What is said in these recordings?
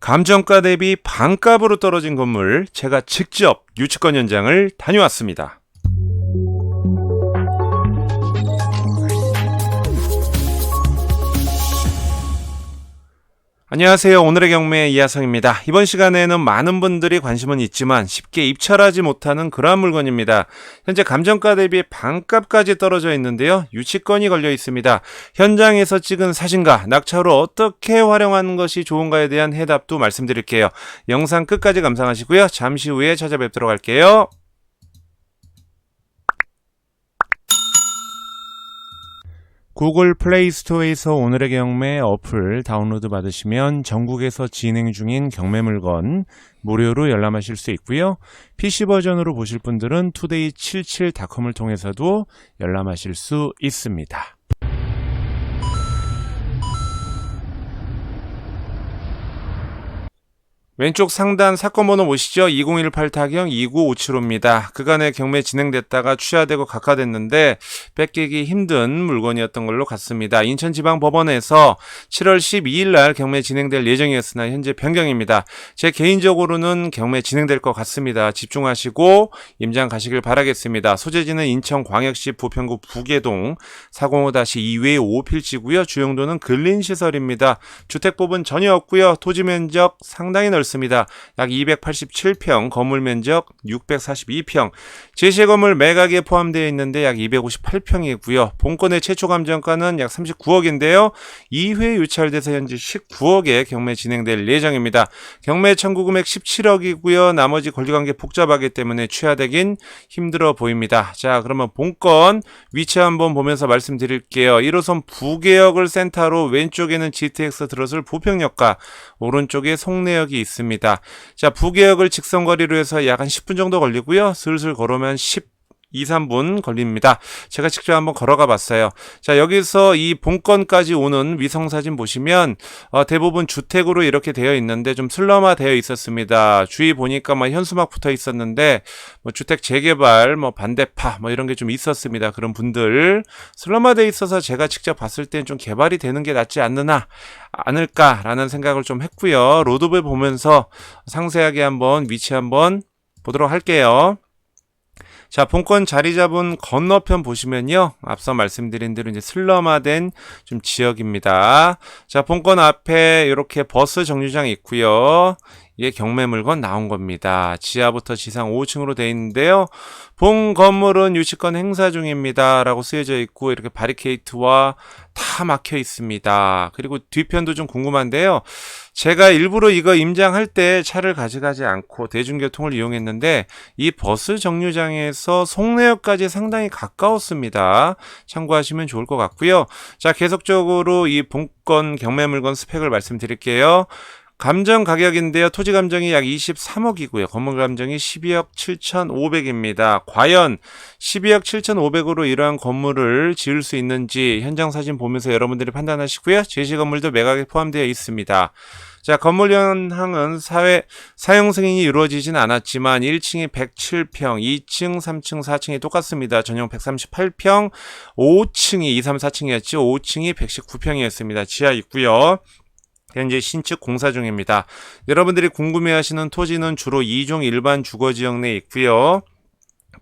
감정가 대비 반값으로 떨어진 건물, 제가 직접 유치권 현장을 다녀왔습니다. 안녕하세요. 오늘의 경매 이하성입니다. 이번 시간에는 많은 분들이 관심은 있지만 쉽게 입찰하지 못하는 그러한 물건입니다. 현재 감정가 대비 반값까지 떨어져 있는데요. 유치권이 걸려 있습니다. 현장에서 찍은 사진과 낙찰로 어떻게 활용하는 것이 좋은가에 대한 해답도 말씀드릴게요. 영상 끝까지 감상하시고요. 잠시 후에 찾아뵙도록 할게요. 구글 플레이 스토어에서 오늘의 경매 어플 다운로드 받으시면 전국에서 진행 중인 경매 물건 무료로 열람하실 수 있고요. PC 버전으로 보실 분들은 today77.com을 통해서도 열람하실 수 있습니다. 왼쪽 상단 사건 번호 보시죠. 2018-2957호입니다. 그간의 경매 진행됐다가 취하되고 각하됐는데 뺏기기 힘든 물건이었던 걸로 같습니다. 인천지방법원에서 7월 12일 날 경매 진행될 예정이었으나 현재 변경입니다. 제 개인적으로는 경매 진행될 것 같습니다. 집중하시고 임장 가시길 바라겠습니다. 소재지는 인천광역시 부평구 부계동 405-2회 5필지고요. 주용도는 근린시설입니다. 주택법은 전혀 없고요. 토지 면적 상당히 넓습니다. 약 287평, 건물 면적 642평, 제시의 건물 매각에 포함되어 있는데 약 258평이고요. 본건의 최초 감정가는 약 39억인데요. 2회 유찰돼서 현재 19억에 경매 진행될 예정입니다. 경매 청구 금액 17억이고요. 나머지 권리관계 복잡하기 때문에 취하되긴 힘들어 보입니다. 자, 그러면 본건 위치 한번 보면서 말씀드릴게요. 1호선 부계역을 센터로 왼쪽에는 GTX 들어설 부평역과 오른쪽에 송내역이 있습니다. 자, 부계역을 직선거리로 해서 약 한 10분 정도 걸리고요. 슬슬 걸으면 2, 3분 걸립니다. 제가 직접 한번 걸어가 봤어요. 자, 여기서 이 본건까지 오는 위성사진 보시면 대부분 주택으로 이렇게 되어 있는데 좀 슬럼화 되어 있었습니다. 주위 보니까 현수막 붙어 있었는데 주택 재개발 반대파 이런 게 좀 있었습니다. 그런 분들 슬럼화 되어 있어서 제가 직접 봤을 땐 좀 개발이 되는 게 낫지 않을까라는 생각을 좀 했고요. 로드뷰 보면서 상세하게 한번 위치 한번 보도록 할게요. 자, 본건 자리 잡은 건너편 보시면요. 앞서 말씀드린 대로 이제 슬럼화된 좀 지역입니다. 자, 본건 앞에 이렇게 버스 정류장이 있고요. 이게 경매 물건 나온 겁니다. 지하부터 지상 5층으로 되어 있는데요. 본 건물은 유치권 행사 중입니다. 라고 쓰여져 있고 이렇게 바리케이트와 다 막혀 있습니다. 그리고 뒤편도 좀 궁금한데요. 제가 일부러 이거 임장할 때 차를 가져가지 않고 대중교통을 이용했는데 이 버스 정류장에서 송내역까지 상당히 가까웠습니다. 참고하시면 좋을 것 같고요. 자, 계속적으로 이 본건 경매 물건 스펙을 말씀드릴게요. 감정 가격인데요. 토지 감정이 약 23억이고요. 건물 감정이 12억 7,500입니다. 과연 12억 7,500으로 이러한 건물을 지을 수 있는지 현장 사진 보면서 여러분들이 판단하시고요. 제시 건물도 매각에 포함되어 있습니다. 자, 건물 현황은 사용 승인이 이루어지진 않았지만 1층이 107평, 2층, 3층, 4층이 똑같습니다. 전용 138평, 5층이 2, 3, 4층이었죠. 5층이 119평이었습니다. 지하 있고요. 현재 신축 공사 중입니다. 여러분들이 궁금해하시는 토지는 주로 2종 일반 주거지역 내에 있고요.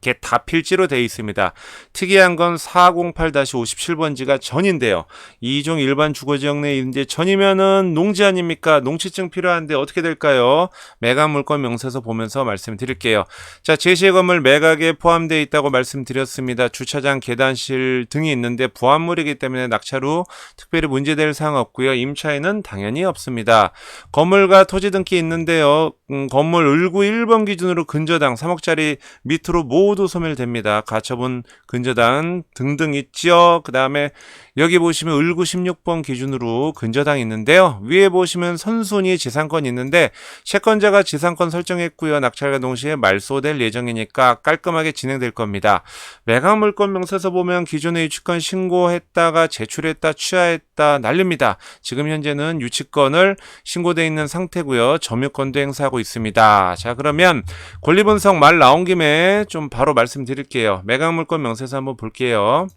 이렇게 다 필지로 되어 있습니다. 특이한 건 408-57번지가 전인데요. 2종 일반 주거지역 내에 있는데 전이면은 농지 아닙니까? 농지증 필요한데 어떻게 될까요? 매각 물건 명세서 보면서 말씀드릴게요. 자, 제시의 건물 매각에 포함되어 있다고 말씀드렸습니다. 주차장, 계단실 등이 있는데 부합물이기 때문에 낙찰 후 특별히 문제될 사항 없고요. 임차인은 당연히 없습니다. 건물과 토지 등기 있는데요. 건물 을구 1번 기준으로 근저당 3억짜리 밑으로 모두 소멸됩니다. 가처분, 근저당 등등 있죠. 그 다음에 여기 보시면 을구 16번 기준으로 근저당이 있는데요. 위에 보시면 선순위 지상권이 있는데 채권자가 지상권 설정했고요. 낙찰과 동시에 말소될 예정이니까 깔끔하게 진행될 겁니다. 매각 물건 명세서 보면 기존의 유치권 신고했다가 제출했다, 취하했다 난립니다. 지금 현재는 유치권을 신고되어 있는 상태고요. 점유권도 행사하고 있습니다. 자, 그러면 권리분석 말 나온 김에 좀 바로 말씀드릴게요. 매각 물건 명세서 한번 볼게요.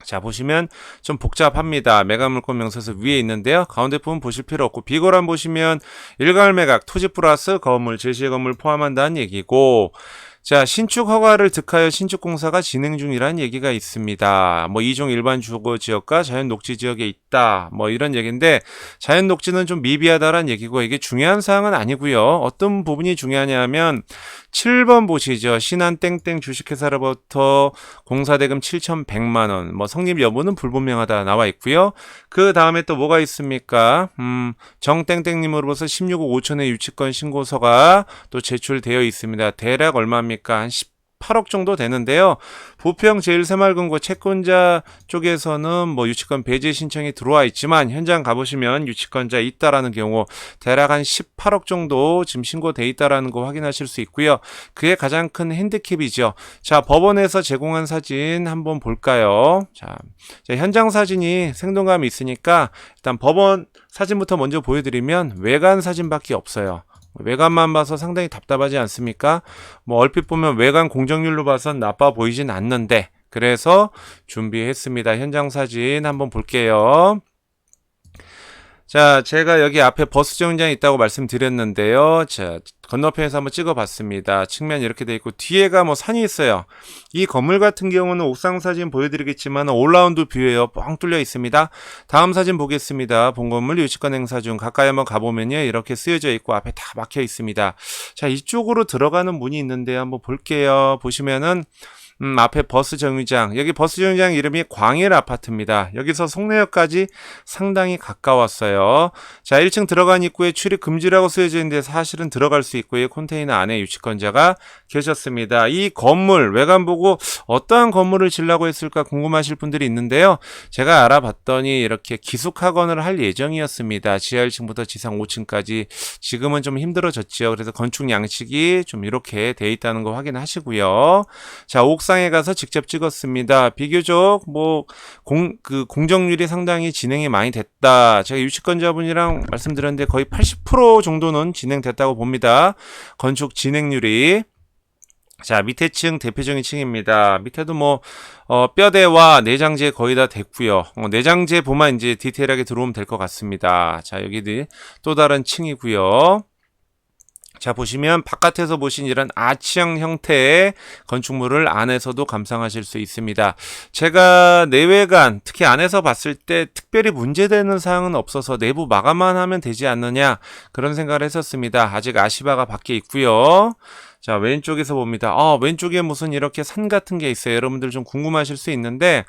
자, 보시면 좀 복잡합니다. 매각물건 명세서 위에 있는데요. 가운데 부분 보실 필요 없고, 비고란 보시면 일괄 매각, 토지 플러스 건물, 제시의 건물 포함한다는 얘기고, 자, 신축 허가를 득하여 신축공사가 진행 중이라는 얘기가 있습니다. 뭐, 이종 일반 주거 지역과 자연 녹지 지역에 있다. 뭐, 이런 얘기인데, 자연 녹지는 좀 미비하다라는 얘기고, 이게 중요한 사항은 아니고요. 어떤 부분이 중요하냐 하면, 7번 보시죠. 신한 땡땡 주식회사로부터 공사대금 7,100만원. 뭐, 성립 여부는 불분명하다 나와 있고요. 그 다음에 또 뭐가 있습니까? 정땡땡님으로부터 16억 5천의 유치권 신고서가 또 제출되어 있습니다. 대략 얼마입니까? 한 18억 정도 되는데요. 부평 제1새마을금고 채권자 쪽에서는 뭐 유치권 배제 신청이 들어와 있지만 현장 가보시면 유치권자 있다라는 경우 대략 한 18억 정도 지금 신고돼 있다라는 거 확인하실 수 있고요. 그게 가장 큰 핸디캡이죠. 자, 법원에서 제공한 사진 한번 볼까요? 자, 현장 사진이 생동감이 있으니까 일단 법원 사진부터 먼저 보여드리면 외관 사진밖에 없어요. 외관만 봐서 상당히 답답하지 않습니까? 뭐 얼핏 보면 외관 공정률로 봐선 나빠 보이진 않는데, 그래서 준비했습니다. 현장 사진 한번 볼게요. 자, 제가 여기 앞에 버스 정류장이 있다고 말씀드렸는데요. 자, 건너편에서 한번 찍어봤습니다. 측면 이렇게 돼 있고 뒤에가 뭐 산이 있어요. 이 건물 같은 경우는 옥상 사진 보여드리겠지만 올라운드 뷰예요. 뻥 뚫려 있습니다. 다음 사진 보겠습니다. 본 건물 유치권 행사 중 가까이 한번 가보면요, 이렇게 쓰여져 있고 앞에 다 막혀 있습니다. 자, 이쪽으로 들어가는 문이 있는데 한번 볼게요. 보시면은 앞에 버스 정류장, 여기 버스 정류장 이름이 광일 아파트입니다. 여기서 송내역까지 상당히 가까웠어요. 자, 1층 들어간 입구에 출입 금지라고 쓰여져 있는데 사실은 들어갈 수 있고요. 컨테이너 안에 유치권자가 계셨습니다. 이 건물 외관 보고 어떠한 건물을 지으려고 했을까 궁금하실 분들이 있는데요. 제가 알아봤더니 이렇게 기숙학원을 할 예정이었습니다. 지하 1층부터 지상 5층까지. 지금은 좀 힘들어졌죠. 그래서 건축 양식이 좀 이렇게 돼 있다는 거 확인하시고요. 자, 옥상에 가서 직접 찍었습니다. 비교적 뭐 공정률이 상당히 진행이 많이 됐다. 제가 유치권자분이랑 말씀드렸는데 거의 80% 정도는 진행됐다고 봅니다. 건축 진행률이. 자, 밑에 층 대표적인 층입니다. 밑에도 뭐 뼈대와 내장재 거의 다 됐고요. 내장재 보면 이제 디테일하게 들어오면 될 것 같습니다. 자, 여기 또 다른 층이고요. 자, 보시면 바깥에서 보신 이런 아치형 형태의 건축물을 안에서도 감상하실 수 있습니다. 제가 내외관, 특히 안에서 봤을 때 특별히 문제되는 사항은 없어서 내부 마감만 하면 되지 않느냐, 그런 생각을 했었습니다. 아직 아시바가 밖에 있고요. 자, 왼쪽에서 봅니다. 왼쪽에 무슨 이렇게 산 같은 게 있어요. 여러분들 좀 궁금하실 수 있는데,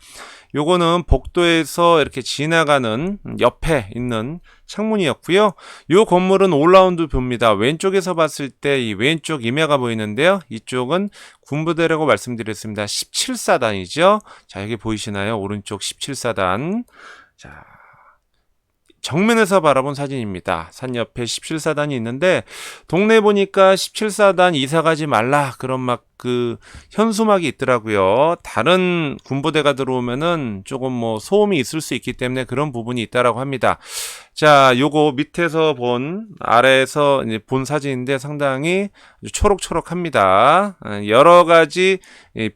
요거는 복도에서 이렇게 지나가는 옆에 있는 창문이었고요. 요 건물은 올라운드 뷰입니다. 왼쪽에서 봤을 때 이 왼쪽 임야가 보이는데요. 이쪽은 군부대라고 말씀드렸습니다. 17사단이죠. 자, 여기 보이시나요? 오른쪽 17사단. 자, 정면에서 바라본 사진입니다. 산 옆에 17사단이 있는데 동네 보니까 17사단 이사가지 말라 그런 막 현수막이 있더라고요. 다른 군부대가 들어오면은 조금 뭐 소음이 있을 수 있기 때문에 그런 부분이 있다라고 합니다. 자, 요거 밑에서 아래에서 이제 본 사진인데 상당히 초록초록합니다. 여러 가지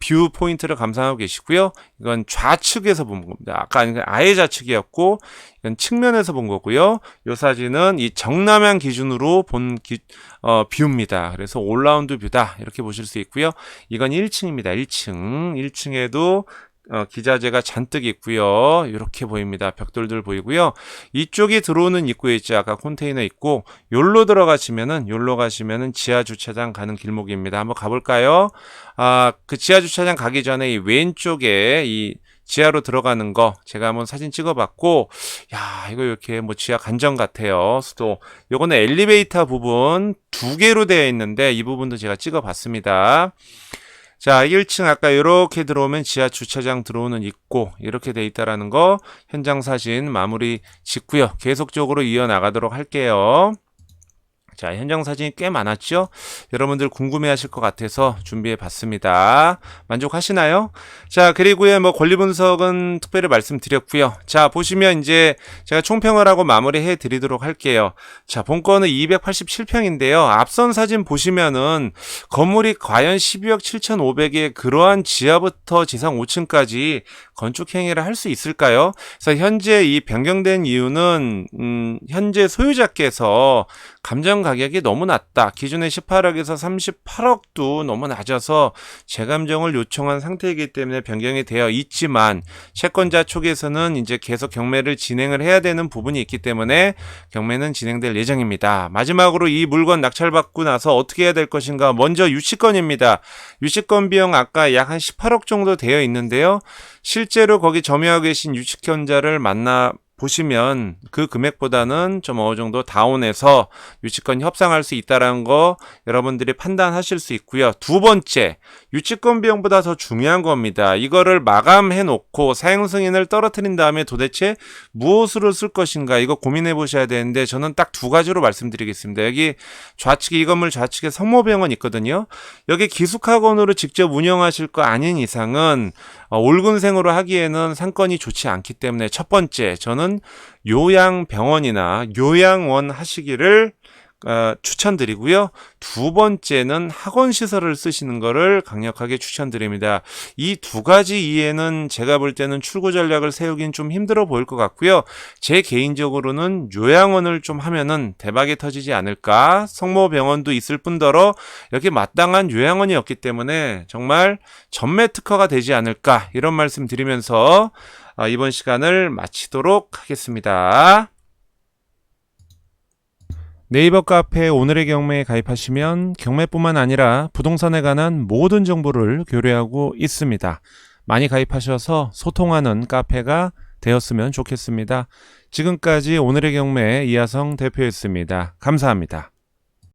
뷰 포인트를 감상하고 계시고요. 이건 좌측에서 본 겁니다. 아까 아예 좌측이었고 이건 측면에서 본 거고요. 요 사진은 이 정남향 기준으로 본 뷰입니다. 그래서 올라운드 뷰다 이렇게 보실 수 있고요. 이건 1층입니다. 1층에도 기자재가 잔뜩 있고요. 이렇게 보입니다. 벽돌들 보이고요. 이쪽이 들어오는 입구에 있죠. 아까 컨테이너 있고 요로 가시면은 지하 주차장 가는 길목입니다. 한번 가볼까요? 그 지하 주차장 가기 전에 이 왼쪽에 이 지하로 들어가는 거 제가 한번 사진 찍어봤고, 야, 이거 이렇게 뭐 지하 간정 같아요. 수도. 요거는 엘리베이터 부분 2개로 되어 있는데 이 부분도 제가 찍어봤습니다. 자, 1층 아까 이렇게 들어오면 지하 주차장 들어오는 입구 이렇게 돼 있다라는 거 현장 사진 마무리 짓고요. 계속적으로 이어나가도록 할게요. 자, 현장 사진이 꽤 많았죠? 여러분들 궁금해하실 것 같아서 준비해 봤습니다. 만족하시나요? 자, 그리고요, 뭐 권리 분석은 특별히 말씀드렸고요. 자, 보시면 이제 제가 총평을 하고 마무리해 드리도록 할게요. 자, 본건은 287평인데요. 앞선 사진 보시면은 건물이 과연 12억 7,500에 그러한 지하부터 지상 5층까지 건축 행위를 할 수 있을까요? 그래서 현재 이 변경된 이유는 현재 소유자께서 감정 가격이 너무 낮다. 기존의 18억에서 38억도 너무 낮아서 재감정을 요청한 상태이기 때문에 변경이 되어 있지만 채권자 쪽에서는 이제 계속 경매를 진행을 해야 되는 부분이 있기 때문에 경매는 진행될 예정입니다. 마지막으로 이 물건 낙찰받고 나서 어떻게 해야 될 것인가? 먼저 유치권입니다. 유치권 비용 아까 약 한 18억 정도 되어 있는데요. 실제로 거기 점유하고 계신 유치권자를 만나 보시면 그 금액보다는 좀 어느 정도 다운해서 유치권 협상할 수 있다는 거 여러분들이 판단하실 수 있고요. 두 번째, 유치권 비용보다 더 중요한 겁니다. 이거를 마감해 놓고 사용 승인을 떨어뜨린 다음에 도대체 무엇으로 쓸 것인가 이거 고민해 보셔야 되는데 저는 딱 두 가지로 말씀드리겠습니다. 여기 좌측에 이 건물 좌측에 성모병원 있거든요. 여기 기숙학원으로 직접 운영하실 거 아닌 이상은 올근생으로 하기에는 상권이 좋지 않기 때문에 첫 번째 저는 요양병원이나 요양원 하시기를 추천드리고요. 두 번째는 학원시설을 쓰시는 것을 강력하게 추천드립니다. 이 두 가지 이해는 제가 볼 때는 출구 전략을 세우긴 좀 힘들어 보일 것 같고요. 제 개인적으로는 요양원을 좀 하면은 대박이 터지지 않을까. 성모병원도 있을 뿐더러 여기 마땅한 요양원이었기 때문에 정말 전매 특허가 되지 않을까 이런 말씀 드리면서 이번 시간을 마치도록 하겠습니다. 네이버 카페 오늘의 경매에 가입하시면 경매뿐만 아니라 부동산에 관한 모든 정보를 교류하고 있습니다. 많이 가입하셔서 소통하는 카페가 되었으면 좋겠습니다. 지금까지 오늘의 경매 이하성 대표였습니다. 감사합니다.